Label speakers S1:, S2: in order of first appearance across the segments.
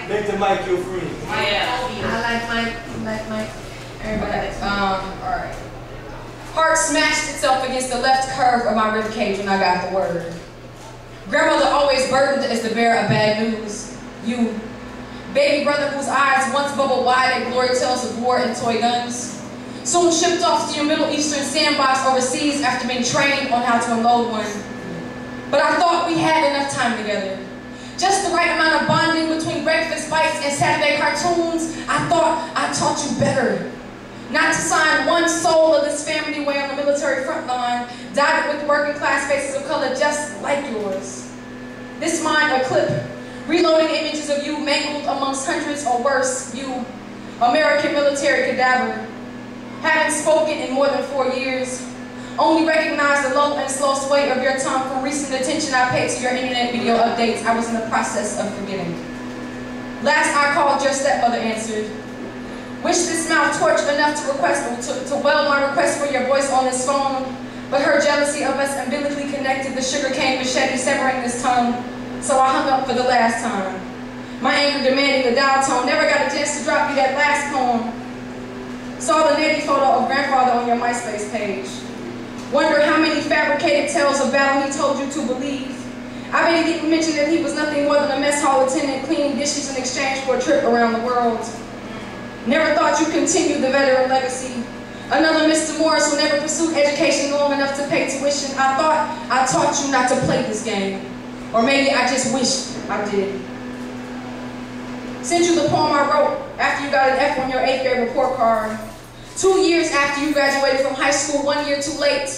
S1: Make the mic your friend.
S2: Yeah.
S3: I like Mike. Everybody.
S2: Alright. Heart smashed itself against the left curve of my rib cage when I got the word. Grandmother always burdened as the bearer of bad news. You, baby brother whose eyes once bubbled wide at glory tales of war and toy guns, soon shipped off to your Middle Eastern sandbox overseas after being trained on how to unload one. But I thought we had enough time together. Just the right amount of bonding between breakfast bites and Saturday cartoons. I thought I taught you better. Not to sign one soul of this family away on the military front line, dotted with working class faces of color just like yours. This mind a clip, reloading images of you mangled amongst hundreds or worse, you, American military cadaver. Haven't spoken in more than 4 years. Only recognize the low and slow sway of your tongue from recent attention I paid to your internet video updates I was in the process of forgetting. Last I called, your stepmother answered. Wish this mouth torched enough to weld my request for your voice on this phone, but her jealousy of us umbilically connected the sugarcane machete severing this tongue, so I hung up for the last time. My anger demanding the dial tone, never got a chance to drop you that last poem. Saw the natty photo of grandfather on your MySpace page. Wonder how many fabricated tales of battle he told you to believe. I bet he didn't mention that he was nothing more than a mess hall attendant cleaning dishes in exchange for a trip around the world. Never thought you'd continue the veteran legacy. Another Mr. Morris who never pursued education long enough to pay tuition. I thought I taught you not to play this game. Or maybe I just wished I did. Sent you the poem I wrote after you got an F on your 8th grade report card. 2 years after you graduated from high school, 1 year too late.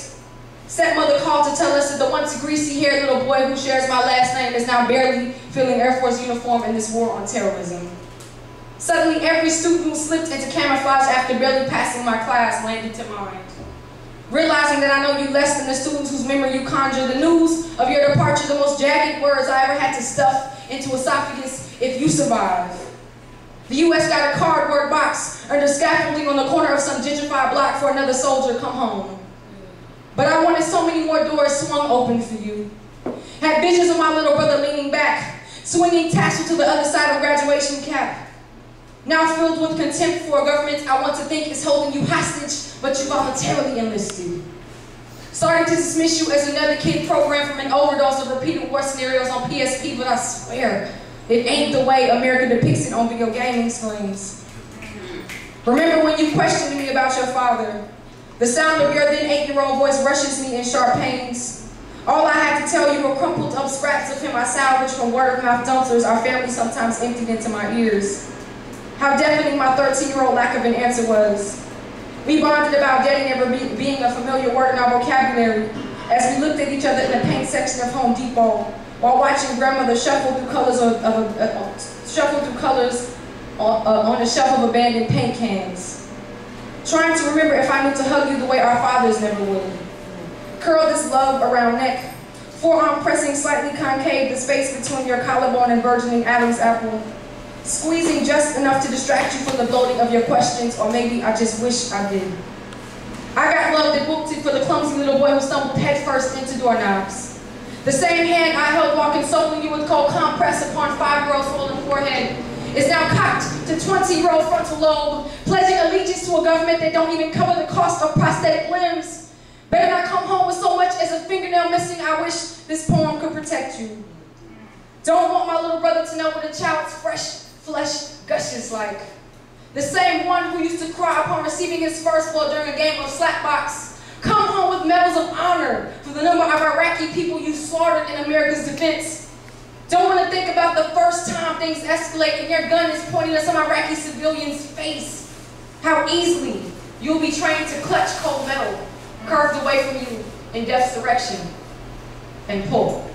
S2: Stepmother called to tell us that the once greasy-haired little boy who shares my last name is now barely filling Air Force uniform in this war on terrorism. Suddenly, every student who slipped into camouflage after barely passing my class landed to mind. Realizing that I know you less than the students whose memory you conjure, the news of your departure, the most jagged words I ever had to stuff into esophagus, if you survive. The U.S. got a cardboard box under scaffolding on the corner of some gentrified block for another soldier come home. But I wanted so many more doors swung open for you. Had visions of my little brother leaning back, swinging tassel to the other side of graduation cap. Now filled with contempt for a government I want to think is holding you hostage, but you voluntarily enlisted. Starting to dismiss you as another kid programmed from an overdose of repeated war scenarios on PSP, but I swear, it ain't the way America depicts it on video gaming screens. Remember when you questioned me about your father? The sound of your then 8-year-old voice rushes me in sharp pains. All I had to tell you were crumpled up scraps of him I salvaged from word-of-mouth dumpsters our family sometimes emptied into my ears. How deafening my 13-year-old lack of an answer was. We bonded about dating ever being a familiar word in our vocabulary as we looked at each other in the paint section of Home Depot while watching grandmother shuffle through colors on a shelf of abandoned paint cans. Trying to remember if I knew to hug you the way our fathers never would. Curl this love around neck, forearm pressing slightly concave the space between your collarbone and burgeoning Adam's apple. Squeezing just enough to distract you from the bloating of your questions, or maybe I just wish I did. I got loved and whooped it for the clumsy little boy who stumbled headfirst into doorknobs. The same hand I held while consoling you with cold compress upon 5-year-old swollen forehead is now cocked to 20-year-old frontal lobe, pledging allegiance to a government that don't even cover the cost of prosthetic limbs. Better not come home with so much as a fingernail missing. I wish this poem could protect you. Don't want my little brother to know what a child's fresh flesh gushes like. The same one who used to cry upon receiving his first blow during a game of slapbox. Come home with medals of honor for the number of Iraqi people you slaughtered in America's defense. Don't want to think about the first time things escalate and your gun is pointing at some Iraqi civilian's face. How easily you'll be trained to clutch cold metal, curved away from you in death's direction, and pull.